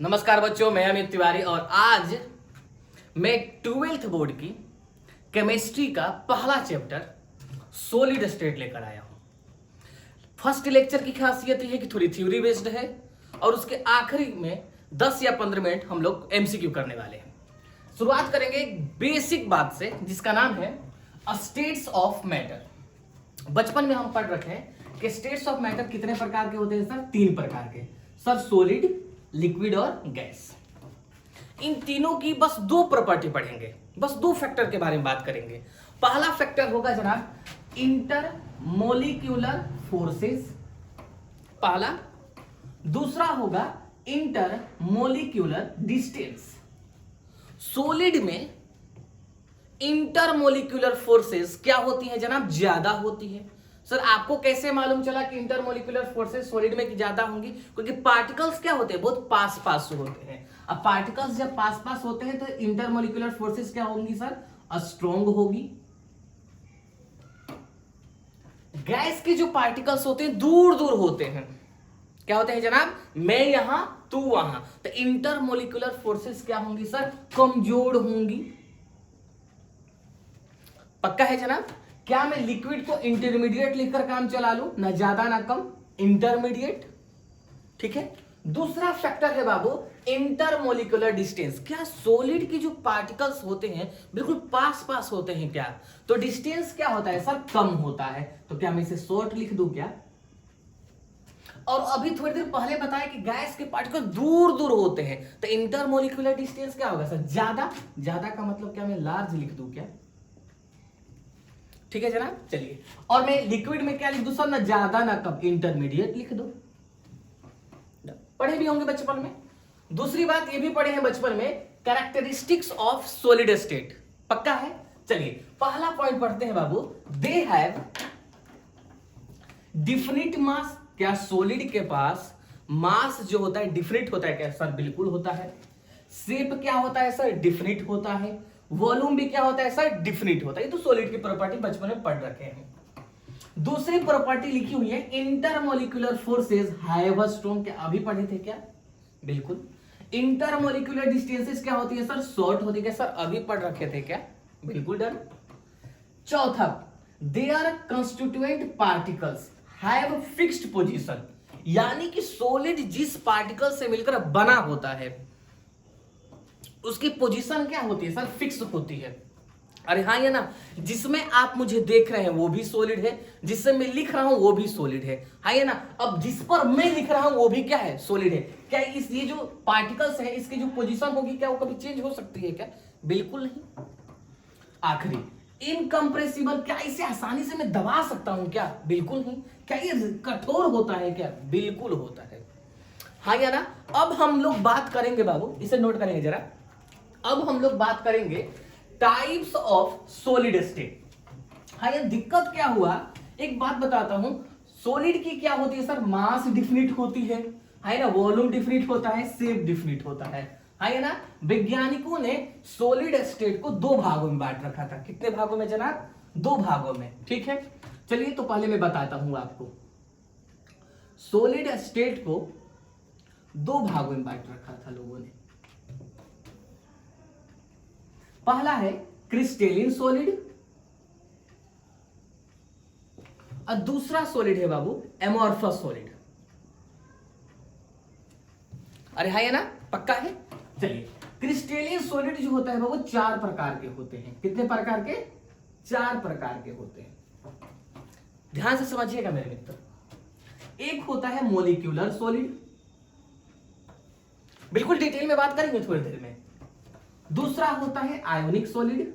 नमस्कार बच्चों, मैं अमित तिवारी और आज मैं 12th बोर्ड की केमिस्ट्री का पहला चैप्टर सॉलिड स्टेट लेकर आया हूं। फर्स्ट लेक्चर की खासियत यह है कि थोड़ी थ्योरी बेस्ड है और उसके आखिरी में 10 या 15 मिनट हम लोग एमसीक्यू करने वाले हैं। शुरुआत करेंगे एक बेसिक बात से जिसका नाम है स्टेट्स ऑफ मैटर। बचपन में हम पढ़ रखे हैं कि स्टेट्स ऑफ मैटर कितने प्रकार के होते हैं सर? 3 प्रकार के सर, सॉलिड, लिक्विड और गैस। इन तीनों की बस 2 प्रॉपर्टी पढ़ेंगे, बस 2 फैक्टर के बारे में बात करेंगे। पहला फैक्टर होगा जनाब इंटरमोलिक्यूलर फोर्सेस, पहला। दूसरा होगा इंटरमोलिक्यूलर डिस्टेंस। सॉलिड में इंटरमोलिक्यूलर फोर्सेस क्या होती है जनाब? ज्यादा होती है। सर आपको कैसे मालूम चला कि इंटरमोलिक्यूलर फोर्सेस सॉलिड में ज्यादा होंगी? क्योंकि पार्टिकल्स क्या होते हैं? बहुत पास पास होते हैं। अब पार्टिकल्स जब पास पास होते हैं तो इंटरमोलिक्यूलर फोर्सेस क्या होंगी सर? स्ट्रॉन्ग होगी। गैस के जो पार्टिकल्स होते हैं दूर दूर होते हैं, क्या होते हैं जनाब? मैं यहां तू वहां, तो इंटरमोलिक्यूलर फोर्सेस क्या होंगी सर? कमजोर होंगी। पक्का है जनाब? क्या मैं लिक्विड को इंटरमीडिएट लिखकर काम चला लूं? ना ज्यादा ना कम, इंटरमीडिएट। ठीक है। दूसरा फैक्टर है बाबू इंटरमोलिक्यूलर डिस्टेंस। क्या सॉलिड की जो पार्टिकल्स होते हैं बिल्कुल पास पास होते हैं क्या? तो डिस्टेंस क्या होता है सर? कम होता है। तो क्या मैं इसे शॉर्ट लिख दूं क्या? और अभी थोड़ी देर पहले बताया कि गैस के पार्टिकल दूर दूर होते हैं, तो इंटरमोलिक्यूलर डिस्टेंस क्या होगा सर? ज्यादा। ज्यादा का मतलब क्या मैं लार्ज लिख दूं क्या? ठीक है जनाब, चलिए। और मैं लिक्विड में क्या लिख दूं सर? ना ज्यादा ना कम, इंटरमीडिएट लिख दो। पढ़े भी होंगे बचपन में। दूसरी बात ये भी पढ़े हैं बचपन में, कैरेक्टरिस्टिक्स ऑफ सॉलिड स्टेट। पक्का है? चलिए पहला पॉइंट पढ़ते हैं बाबू। दे हैव डिफिनिट मास। क्या सॉलिड के पास मास जो होता है डिफिनिट होता है क्या सर? बिल्कुल होता है। शेप क्या होता है सर? डिफिनिट होता है। वॉल्यूम भी क्या होता है सर? डिफिनिट होता है। ये तो सॉलिड की प्रॉपर्टी बचपन में पढ़ रखे हैं। दूसरी प्रॉपर्टी लिखी हुई है इंटरमोलिक्यूलर फोर्सेस हैव स्ट्रॉन्ग। क्या अभी पढ़े थे क्या? बिल्कुल। इंटरमोलिक्यूलर डिस्टेंसेस क्या होती है सर? शॉर्ट होती है क्या सर? अभी पढ़ रखे थे क्या? बिल्कुल डन। चौथा, their constituent particles have fixed position. यानी कि सॉलिड जिस पार्टिकल से मिलकर बना होता है उसकी पोजीशन क्या होती है सर? फिक्स होती है। अरे हाँ, ये ना, जिसमें आप मुझे देख रहे हैं वो भी सॉलिड है, जिससे मैं लिख रहा हूं वो भी सॉलिड है। हाँ ये ना, अब जिस पर मैं लिख रहा हूं वो भी क्या है? सॉलिड है। क्या इस ये जो पार्टिकल्स है इसकी जो पोजीशन होगी क्या वो कभी चेंज हो सकती है क्या? बिल्कुल नहीं। आखिरी, इनकम्प्रेसिबल। क्या इसे आसानी से मैं दबा सकता हूं क्या? बिल्कुल नहीं। क्या ये कठोर होता है क्या? बिल्कुल होता है। हाँ या ना। अब हम लोग बात करेंगे बाबू, इसे नोट करेंगे जरा। अब हम लोग बात करेंगे टाइप्स ऑफ सॉलिड स्टेट। हाँ ये दिक्कत क्या हुआ, एक बात बताता हूं। सॉलिड की क्या होती है सर? मास डिफिनिट होती है ना, वॉल्यूम डिफिनिट होता है, शेप डिफिनिट होता है ना। वैज्ञानिकों ने सॉलिड स्टेट को 2 भागों में बांट रखा था। कितने भागों में जनाब? 2 भागों में। ठीक है, चलिए तो पहले मैं बताता हूं आपको। सॉलिड स्टेट को 2 भागों में बांट रखा था लोगों ने। पहला है क्रिस्टलिन सॉलिड और दूसरा सॉलिड है बाबू एमोर्फस सॉलिड। अरे हाँ, ये ना, पक्का है। चलिए, क्रिस्टलिन सॉलिड जो होता है बाबू 4 प्रकार के होते हैं। कितने प्रकार के? 4 प्रकार के होते हैं। ध्यान से समझिएगा मेरे मित्र। एक होता है मोलिक्यूलर सॉलिड, बिल्कुल डिटेल में बात करेंगे थोड़ी देर में। दूसरा होता है आयोनिक सॉलिड।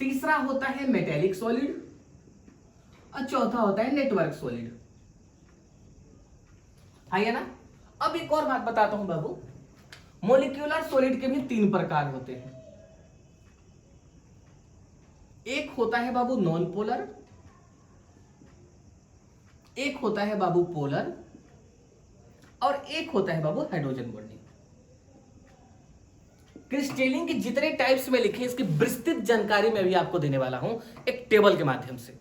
तीसरा होता है मेटेलिक सॉलिड और चौथा होता है नेटवर्क सॉलिड। है ना। अब एक और बात बताता हूं बाबू। मोलिक्यूलर सॉलिड के भी 3 प्रकार होते हैं। एक होता है बाबू नॉन पोलर, एक होता है बाबू पोलर और एक होता है बाबू हाइड्रोजन बॉन्डिंग। क्रिस्टलिन के जितने टाइप्स में लिखे इसकी विस्तृत जानकारी मैं भी आपको देने वाला हूं एक टेबल के माध्यम से।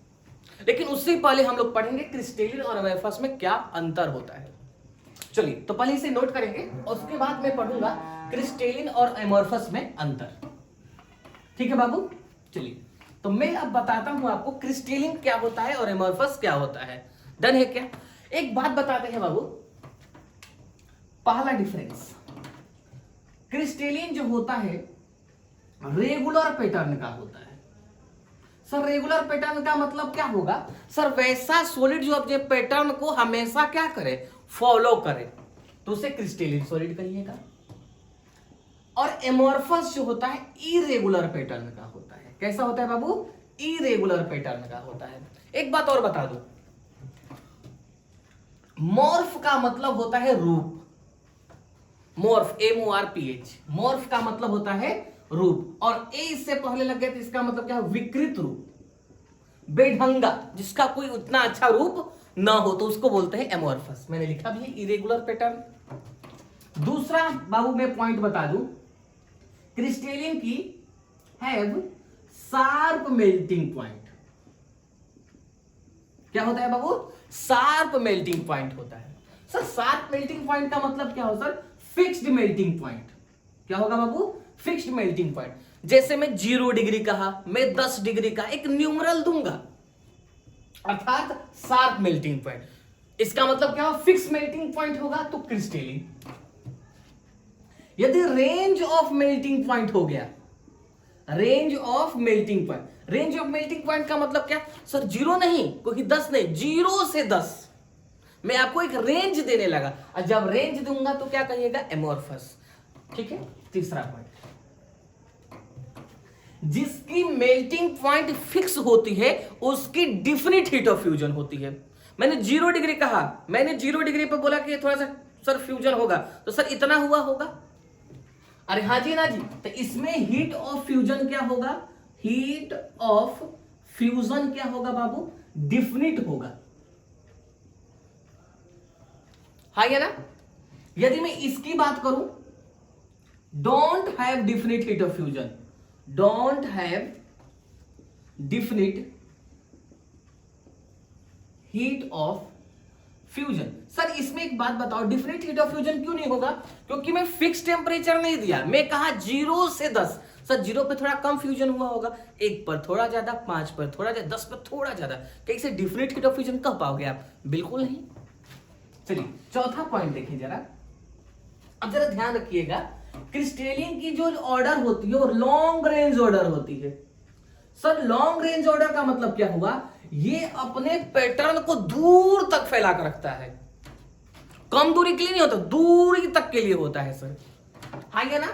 लेकिन उससे पहले हम लोग पढ़ेंगे क्रिस्टलिन और एमोर्फस में क्या अंतर होता है। चलिए तो पहले इसे नोट करेंगे और उसके बाद मैं पढ़ूंगा क्रिस्टलिन और एमोर्फस में अंतर। ठीक है बाबू, चलिए तो मैं अब बताता हूं आपको क्रिस्टलिन क्या होता है और एमोर्फस क्या होता है। डन है क्या? एक बात बताते हैं बाबू, पहला डिफरेंस, क्रिस्टलिन जो होता है रेगुलर पैटर्न का होता है। सर रेगुलर पैटर्न का मतलब क्या होगा? सर वैसा सॉलिड जो अपने पैटर्न को हमेशा क्या करे, फॉलो करे, तो उसे क्रिस्टलिन सॉलिड कहिएगा। और एमोर्फस जो होता है इरेगुलर पैटर्न का होता है। कैसा होता है बाबू? इरेगुलर पैटर्न का होता है। एक बात और बता दो, मॉर्फ का मतलब होता है रूप। मॉर्फ, MORPH, मॉर्फ का मतलब होता है रूप, और ए इससे पहले लग गए तो इसका मतलब क्या है? विकृत रूप, बेढंगा, जिसका कोई उतना अच्छा रूप ना हो, तो उसको बोलते हैं एमोर्फस। मैंने लिखा भी है इरेगुलर पैटर्न। दूसरा बाबू मैं पॉइंट बता दूं, क्रिस्टलिन की हैव शार्प मेल्टिंग पॉइंट। क्या होता है बाबू? शार्प मेल्टिंग पॉइंट होता है। सर शार्प मेल्टिंग पॉइंट का मतलब क्या हो सर? Fixed melting point. क्या होगा बाबू? Fixed melting point. जैसे मैं 0 डिग्री कहा, मैं 10 डिग्री का एक न्यूमरल दूंगा, अर्थात शार्प मेल्टिंग पॉइंट। इसका मतलब क्या हो? फिक्स मेल्टिंग पॉइंट होगा तो क्रिस्टलिन। यदि रेंज ऑफ मेल्टिंग पॉइंट हो गया, range of melting point, range of melting point का मतलब क्या सर? 0 नहीं, क्योंकि 10 नहीं, 0 से 10 मैं आपको एक रेंज देने लगा, और जब रेंज दूंगा तो क्या कहिएगा? एमोर्फस। ठीक है। तीसरा पॉइंट, जिसकी मेल्टिंग पॉइंट फिक्स होती है उसकी डिफिनिट हीट ऑफ फ्यूजन होती है। मैंने 0 डिग्री कहा, मैंने 0 डिग्री पर बोला कि थोड़ा सा सर फ्यूजन होगा, तो सर इतना हुआ होगा। अरे हाँ जी ना जी, तो इसमें हीट ऑफ फ्यूजन क्या होगा? हीट ऑफ फ्यूजन क्या होगा बाबू? डिफिनिट होगा। हाँ या ना? यदि मैं इसकी बात करूं, don't have definite heat of fusion, don't have definite heat of fusion. Sir इसमें एक बात बताओ, डिफिनिट हीट ऑफ फ्यूजन क्यों नहीं होगा? क्योंकि मैं फिक्स टेम्परेचर नहीं दिया, मैं कहा 0 से 10। सर 0 पे थोड़ा कम फ्यूजन हुआ होगा, 1 पर थोड़ा ज्यादा, 5 पर थोड़ा ज्यादा, 10 पर थोड़ा ज्यादा। कैसे डिफिनिट हीट ऑफ फ्यूजन कह पाओगे आप? बिल्कुल नहीं। चलिए चौथा पॉइंट देखिए जरा, अब जरा ध्यान रखिएगा, क्रिस्टलिन की जो ऑर्डर होती है वो लॉन्ग रेंज ऑर्डर होती है। सर लॉन्ग रेंज ऑर्डर का मतलब क्या हुआ? ये अपने पैटर्न को दूर तक फैला कर रखता है। कम दूरी के लिए नहीं होता, दूरी तक के लिए होता है सर। हाँ या ना?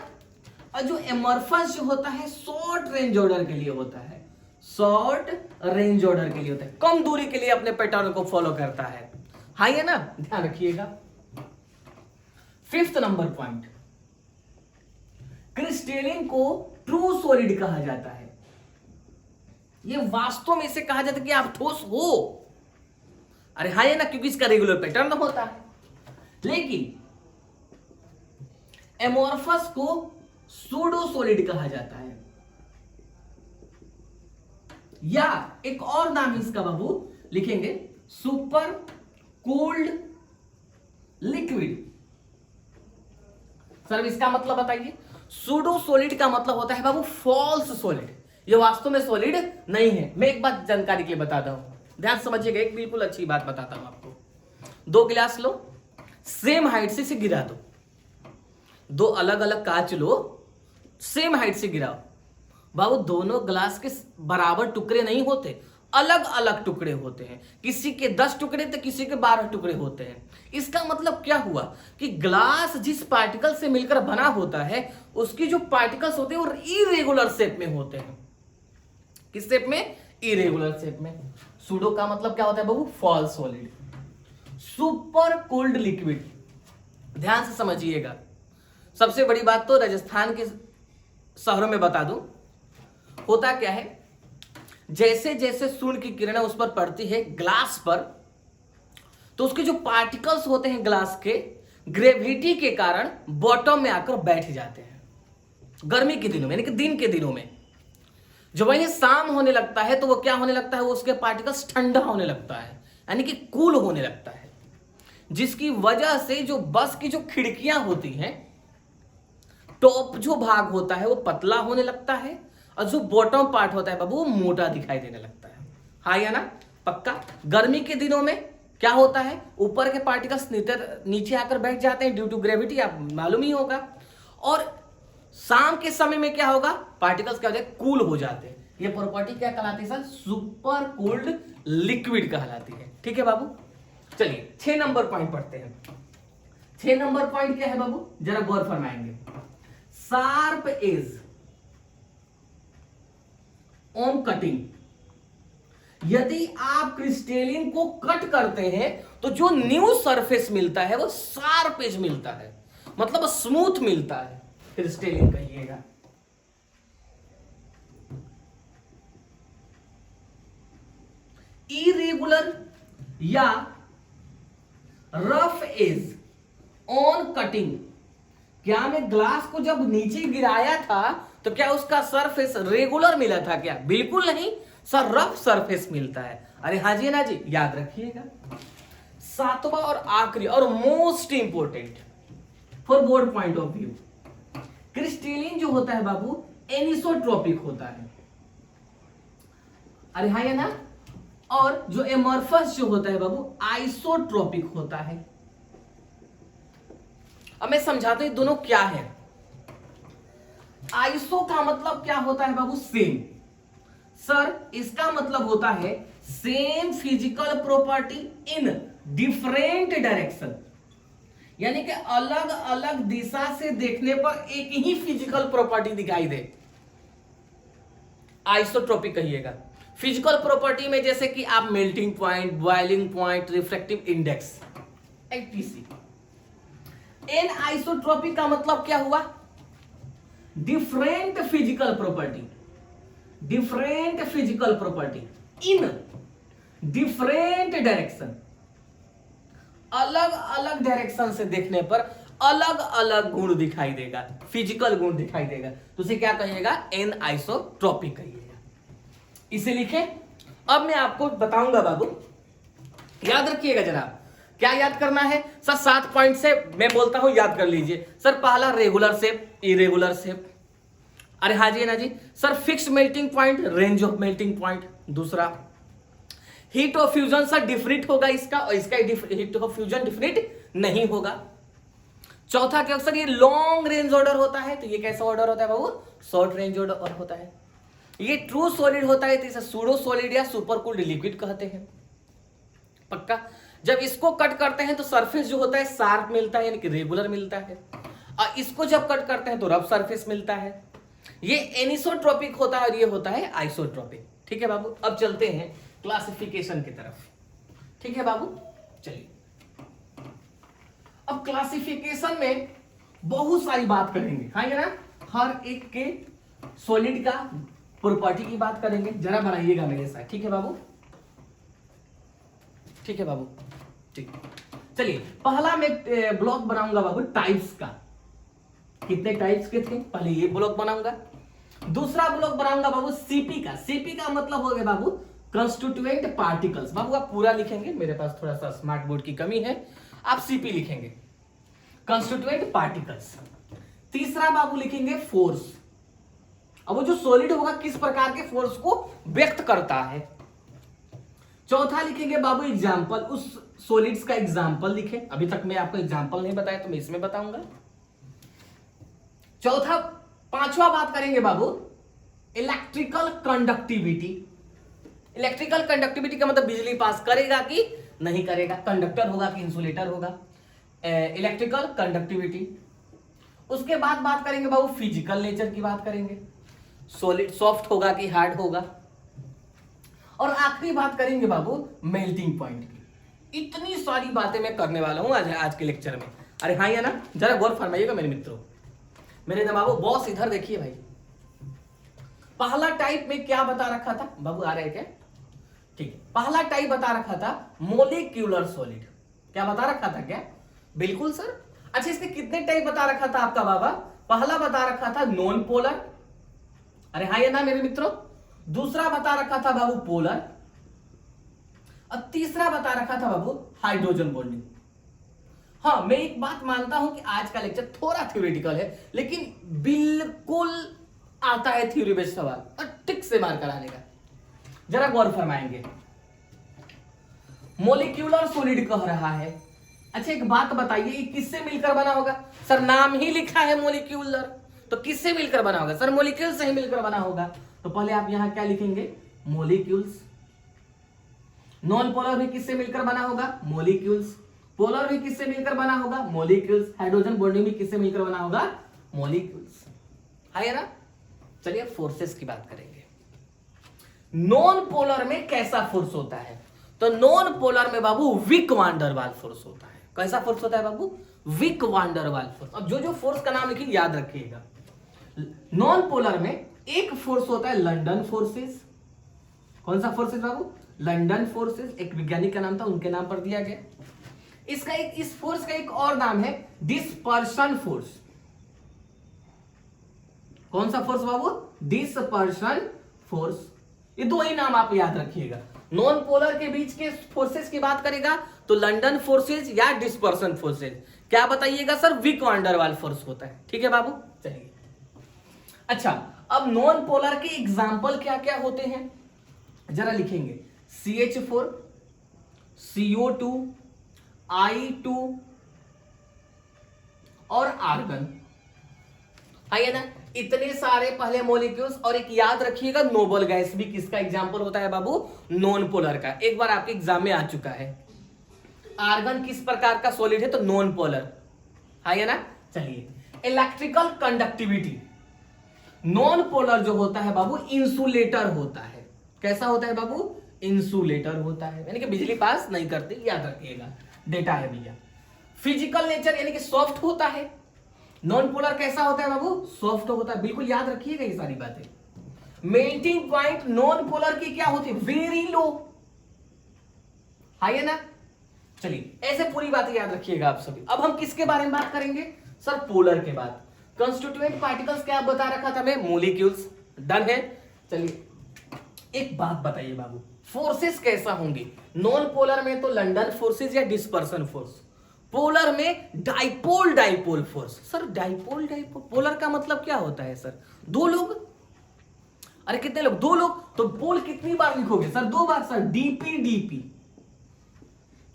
और जो एमोर्फस जो होता है शॉर्ट रेंज ऑर्डर के लिए होता है, शॉर्ट रेंज ऑर्डर के लिए होता है, कम दूरी के लिए अपने पैटर्न को फॉलो करता है। हाँ या ना? ध्यान रखिएगा। 5th नंबर पॉइंट, क्रिस्टलिन को ट्रू सॉलिड कहा जाता है। ये वास्तव में इसे कहा जाता है कि आप ठोस हो। अरे हाँ या ना? क्योंकि इसका रेगुलर पैटर्न होता है। लेकिन एमोर्फस को सूडो सॉलिड कहा जाता है, या एक और नाम इसका बाबू लिखेंगे, सुपर कोल्ड लिक्विड। सर इसका मतलब बताइए। सूडो सॉलिड का मतलब होता है बाबू फॉल्स सॉलिड, ये वास्तव में सॉलिड नहीं है। मैं एक बात जानकारी के लिए बताता हूं, ध्यान समझिएगा, एक बिल्कुल अच्छी बात बताता हूं आपको। 2 गिलास लो, सेम हाइट से गिरा दो, 2 अलग अलग कांच लो, सेम हाइट से गिराओ। बाबू दोनों ग्लास के बराबर टुकड़े नहीं होते, अलग अलग टुकड़े होते हैं। किसी के 10 टुकड़े तो किसी के 12 टुकड़े होते हैं। इसका मतलब क्या हुआ कि ग्लास जिस पार्टिकल से मिलकर बना होता है उसकी जो पार्टिकल्स होते हैं वो इरेगुलर शेप में होते हैं। किस शेप में? इरेगुलर शेप में। सूडो का मतलब क्या होता है बाबू? False solid. Super cold liquid, ध्यान से समझिएगा। सबसे बड़ी बात तो राजस्थान के शहरों में बता दूं, होता क्या है, जैसे जैसे सूर्य की किरणें उस पर पड़ती है ग्लास पर, तो उसके जो पार्टिकल्स होते हैं ग्लास के, ग्रेविटी के कारण बॉटम में आकर बैठ जाते हैं। गर्मी के दिनों में, यानी कि दिन के दिनों में, जब वही शाम होने लगता है तो वो क्या होने लगता है, वो उसके पार्टिकल्स ठंडा होने लगता है, यानी कि कूल होने लगता है। जिसकी वजह से जो बस की जो खिड़कियां होती हैं, टॉप जो भाग होता है वो पतला होने लगता है और जो बॉटम पार्ट होता है बाबू वो मोटा दिखाई देने लगता है। हाँ या ना? पक्का। गर्मी के दिनों में क्या होता है, ऊपर के पार्टिकल्स नीचे आकर बैठ जाते हैं ड्यू टू ग्रेविटी, आप मालूम ही होगा। और शाम के समय में क्या होगा, पार्टिकल्स क्या होते हैं, कूल हो जाते हैं। ये प्रॉपर्टी क्या कहलाती है सर? सुपर कोल्ड लिक्विड कहलाती है। ठीक है बाबू, चलिए 6 नंबर पॉइंट पढ़ते हैं। 6 नंबर पॉइंट क्या है बाबू, जरा गौर फरमाएंगे। शार्प एज ऑन कटिंग, यदि आप क्रिस्टलिन को कट करते हैं तो जो न्यू सरफेस मिलता है वो शार्प एज मिलता है, मतलब स्मूथ मिलता है। क्रिस्टलिन कहिएगा। इरेगुलर या रफ एज ऑन कटिंग, क्या मैं ग्लास को जब नीचे गिराया था तो क्या उसका सरफेस रेगुलर मिला था? क्या बिल्कुल नहीं सर, रफ सरफेस मिलता है। अरे हाँ जी ना जी, याद रखिएगा। 7वां और आखिरी और most important for board point of view, crystalline जो होता है बाबू एनिसोट्रोपिक होता है। अरे हाँ या ना? और जो एमॉर्फस जो होता है बाबू आइसोट्रोपिक होता है। अब मैं समझाता हूं दोनों क्या है। आइसो का मतलब क्या होता है बाबू? सेम। सर इसका मतलब होता है same physical property in different direction, यानी कि अलग अलग दिशा से देखने पर एक ही फिजिकल प्रॉपर्टी दिखाई दे, आइसोट्रोपिक कहिएगा। फिजिकल प्रॉपर्टी में जैसे कि आप melting point, boiling point, refractive index, etc. Anisotropic का मतलब क्या हुआ? Different physical property, different physical property in different direction, अलग अलग डायरेक्शन से देखने पर अलग अलग गुण दिखाई देगा, फिजिकल गुण दिखाई देगा, तो उसे क्या कहिएगा? एन आइसोट्रोपिक कहिएगा। इसे लिखें। अब मैं आपको बताऊंगा बाबू, याद रखिएगा जनाब। क्या याद करना है सर? 7 पॉइंट से मैं बोलता हूं, याद कर लीजिए। सर पहला रेगुलर शेप, इरेगुलर शेप। अरे हाँ जी ना जी। Sir fixed melting point, range of melting point. दूसरा heat of fusion sir different होगा इसका, और इसका हीट ऑफ फ्यूजन डिफरेंट नहीं होगा। चौथा क्या सर? ये लॉन्ग रेंज ऑर्डर होता है, तो ये कैसा ऑर्डर होता है बाबू? शॉर्ट रेंज ऑर्डर होता है। ये ट्रू सॉलिड होता है, तो इसे सूडो सॉलिड या सुपर कूल्ड लिक्विड कहते हैं। पक्का। जब इसको कट करते हैं तो सरफेस जो होता है शार्प मिलता है, यानी कि रेगुलर मिलता है, और इसको जब कट करते हैं तो रफ सरफेस मिलता है। ये एनिसोट्रोपिक होता है और ये होता है आइसोट्रोपिक। ठीक है बाबू, अब चलते हैं क्लासिफिकेशन की तरफ। ठीक है बाबू, चलिए। अब क्लासिफिकेशन में बहुत सारी बात करेंगे, हाँ ना? हर एक के सॉलिड का प्रॉपर्टी की बात करेंगे। जरा बनाइएगा मेरे साथ, ठीक है बाबू? ठीक है बाबू, ठीक। चलिए पहला मैं ब्लॉक बनाऊंगा बाबू टाइप्स का। कितने टाइप्स के थे, पहले ये ब्लॉक बनाऊंगा। दूसरा ब्लॉक बनाऊंगा बाबू सीपी का। सीपी का मतलब हो गया बाबू कंस्टिट्यूएंट पार्टिकल्स। बाबू आप पूरा लिखेंगे, मेरे पास थोड़ा सा स्मार्ट बोर्ड की कमी है, आप सीपी लिखेंगे, कंस्टिट्यूएंट पार्टिकल्स। तीसरा बाबू लिखेंगे फोर्स। अब वो जो सॉलिड होगा किस प्रकार के फोर्स को व्यक्त करता है। चौथा लिखेंगे बाबू एग्जाम्पल, उस सॉलिड्स का एग्जाम्पल लिखे। अभी तक मैं आपको एग्जाम्पल नहीं बताया तो मैं इसमें बताऊंगा। चौथा, पांचवा बात करेंगे बाबू इलेक्ट्रिकल कंडक्टिविटी। इलेक्ट्रिकल कंडक्टिविटी का मतलब बिजली पास करेगा कि नहीं करेगा, कंडक्टर होगा कि इंसुलेटर होगा, इलेक्ट्रिकल कंडक्टिविटी। उसके बाद बात करेंगे बाबू फिजिकल नेचर की बात करेंगे, सॉलिड सॉफ्ट होगा कि हार्ड होगा, और आखिरी बात करेंगे बाबू मेल्टिंग पॉइंट की। इतनी सारी बातें मैं करने वाला हूं आज के लेक्चर में। अरे हाँ या ना? जरा गौर फरमाइएगा मेरे मित्रों, मेरे नवाबो, बॉस इधर देखिए भाई। पहला टाइप में क्या बता रखा था बाबू, आ रहा है क्या? ठीक है, पहला टाइप बता रखा था मोलिक्यूलर सॉलिड। क्या बता रखा था क्या? बिल्कुल सर। अच्छा इसके कितने टाइप बता रखा था आपका बाबा? पहला बता रखा था नॉन पोलर। अरे हाँ या ना मेरे मित्रों? दूसरा बता रखा था बाबू पोलर, और तीसरा बता रखा था बाबू हाइड्रोजन बॉन्डिंग। हाँ, मैं एक बात मानता हूं कि आज का लेक्चर थोड़ा थ्योरेटिकल है, लेकिन बिल्कुल आता है थ्योरी बेस्ड सवाल और टिक से मार कराने का। जरा गौर फरमाएंगे। मोलिक्यूलर सॉलिड कह रहा है। अच्छा एक बात बताइए, ये किससे मिलकर बना होगा? सर नाम ही लिखा है मोलिक्यूलर, तो किससे मिलकर बना होगा? सर मोलिक्यूल से ही मिलकर बना होगा। तो पहले आप यहां क्या लिखेंगे? मोलिक्यूल्स। नॉन पोलर भी किससे मिलकर बना होगा? मोलिक्यूल्स। पोलर भी किससे मिलकर बना होगा? मोलिक्यूल्स। हाइड्रोजन बॉन्डिंग भी किससे मिलकर बना होगा? मोलिक्यूल्स। है ना? चलिए फोर्सेस की बात करेंगे। नॉन पोलर में कैसा फोर्स होता है? तो नॉन पोलर में बाबू विक वान डर वाल फोर्स होता है। कैसा फोर्स होता है बाबू? विक वान डर वाल फोर्स। अब जो जो फोर्स का नाम लिखिए याद रखिएगा। नॉन पोलर में एक फोर्स होता है लंदन फोर्सेस। कौन सा फोर्सेस बाबू? London forces. एक वैज्ञानिक का नाम था, उनके नाम पर दिया गया। इसका एक, इस फोर्स का एक और नाम है डिस्पर्शन फोर्स। कौन सा फोर्स बाबू? Dispersion force. ये दो ही नाम आप याद रखिएगा। नॉन पोलर के बीच के फोर्सेस की बात करेगा तो लंदन फोर्सेस या डिस्पर्शन फोर्सेस। क्या बताइएगा सर? विक वान डर वाल फोर्स होता है। ठीक है बाबू, चलिए। अच्छा अब नॉन पोलर के एग्जाम्पल क्या क्या होते हैं जरा लिखेंगे। CH4, CO2, I2 और आर्गन। है ना? इतने सारे पहले मॉलिक्यूल्स। और एक याद रखिएगा नोबल गैस भी किसका एग्जाम्पल होता है बाबू? नॉन पोलर का। एक बार आपके एग्जाम में आ चुका है। आर्गन किस प्रकार का सॉलिड है? तो नॉन पोलर। है ना? चलिए इलेक्ट्रिकल कंडक्टिविटी। नॉन पोलर जो होता है बाबू इंसुलेटर होता है। कैसा होता है बाबू? इंसुलेटर होता है, यानी कि बिजली पास नहीं करती, याद रखिएगा, डेटा है भैया। फिजिकल नेचर यानी कि सॉफ्ट होता है। नॉन पोलर कैसा होता है बाबू? सॉफ्ट होता है, बिल्कुल याद रखिएगा ये सारी बातें। मेल्टिंग पॉइंट नॉन पोलर की क्या होती है? Very low. है ना? चलिए ऐसे पूरी बातें याद रखिएगा आप सभी। अब हम किसके बारे में बात करेंगे? सर पोलर के बाद कंस्टिट्यूएंट पार्टिकल्स क्या बता रखा था मैं? मोलिक्यूल्स। डन है। चलिए एक बात बताइए बाबू, फोर्सेस कैसा होंगे? नॉन पोलर में तो लंदन फोर्सेस या डिस्पर्शन फोर्स, पोलर में dipole dipole force. Sir dipole dipole, polar का मतलब क्या होता है सर? दो लोग। अरे कितने लोग? दो लोग। तो पोल कितनी बार लिखोगे सर? दो बार sir. DP DP.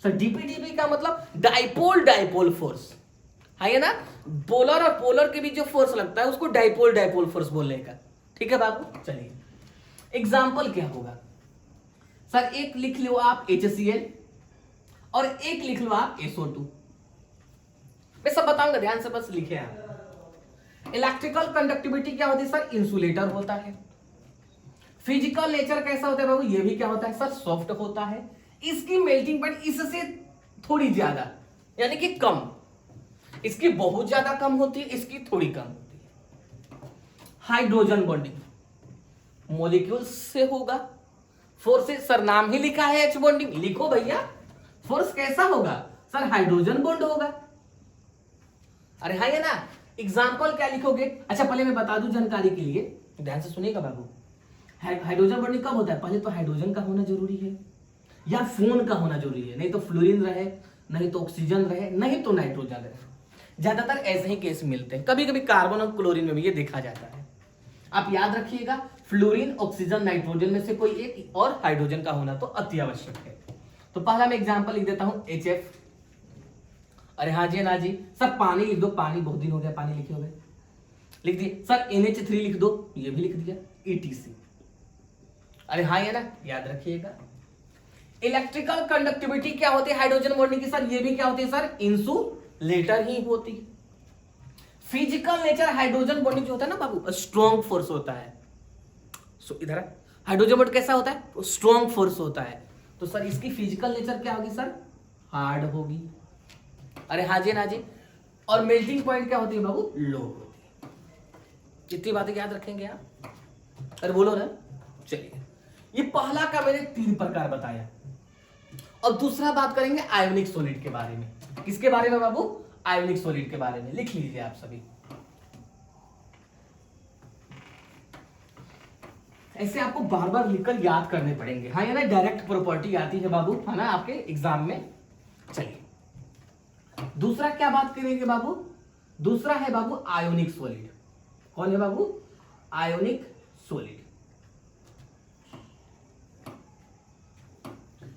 Sir DP DP का मतलब डाइपोल डाइपोल फोर्स। है ना? पोलर और पोलर के बीच जो फोर्स लगता है उसको डाइपोल डाइपोल फोर्स बोलने का। ठीक है बाबू, चलिए एग्जाम्पल क्या होगा? सर एक लिख लो आप HCl और एक लिख लो आप SO2। मैं सब बताऊंगा, ध्यान से बस लिखे आप। इलेक्ट्रिकल कंडक्टिविटी क्या होती है सर? इंसुलेटर होता है। फिजिकल नेचर कैसा होता है बाबू? ये भी क्या होता है सर? सॉफ्ट होता है। इसकी मेल्टिंग पॉइंट इससे थोड़ी ज्यादा, यानी कि कम। इसकी बहुत ज्यादा कम होती है, इसकी थोड़ी कम होती है। हाइड्रोजन बॉन्डिंग मॉलिक्यूल से होगा। फोर्सेस सर नाम ही लिखा है H बॉन्डिंग, लिखो भैया। फोर्स कैसा होगा सर? हाइड्रोजन बॉन्ड होगा। अरे है ना? एग्जाम्पल क्या लिखोगे? अच्छा पहले मैं बता दूं जानकारी के लिए, ध्यान से सुनिएगा बाबू। हाइड्रोजन बॉन्डिंग कब होता है? पहले तो हाइड्रोजन का होना जरूरी है या फोन का होना जरूरी है, नहीं तो फ्लोरीन रहे, नहीं तो ऑक्सीजन रहे, नहीं तो नाइट्रोजन रहे। ज्यादातर ऐसे ही केस मिलते हैं, कभी कभी कार्बन और क्लोरीन में भी ये देखा जाता है। आप याद रखिएगा फ्लोरीन, ऑक्सीजन, नाइट्रोजन में से कोई एक और हाइड्रोजन का होना तो अति आवश्यक है। तो पहला मैं एग्जांपल लिख देता हूं HF। अरे हाँ जी ना जी सर पानी लिख दो, पानी बहुत दिन हो गया पानी लिखे हुए, लिख दिए। सर NH3 लिख दो, ये भी लिख दिया। ETC। अरे हाँ ये ना, याद रखिएगा। इलेक्ट्रिकल कंडक्टिविटी क्या होती है हाइड्रोजन बॉन्डिंग की? सर ये भी क्या होती है सर? इंसुलेटर ही होती है। फिजिकल नेचर हाइड्रोजन बॉन्डिंग जो होता है ना बाबू, स्ट्रॉन्ग फोर्स होता है। सो इधर हाइड्रोजन बॉन्ड कैसा होता है? स्ट्रॉन्ग फोर्स होता है। तो सर इसकी फिजिकल नेचर क्या होगी सर? हार्ड होगी। अरे हाँ जी ना जी। और मेल्टिंग पॉइंट क्या होती है बाबू? लो होती है। कितनी बातें याद रखेंगे आप? अरे बोलो ना। चलिए ये पहला का मैंने 3 प्रकार बताया। और दूसरा बात करेंगे आयोनिक सॉलिड के बारे में। किसके बारे में बाबू? आयोनिक सॉलिड के बारे में। लिख लीजिए आप सभी। ऐसे आपको बार बार लिखकर याद करने पड़ेंगे। हाँ ये ना डायरेक्ट प्रॉपर्टी आती है बाबू, है ना आपके एग्जाम में। चलिए दूसरा क्या बात करेंगे बाबू, दूसरा है बाबू आयोनिक सॉलिड। कौन है बाबू, आयोनिक सॉलिड।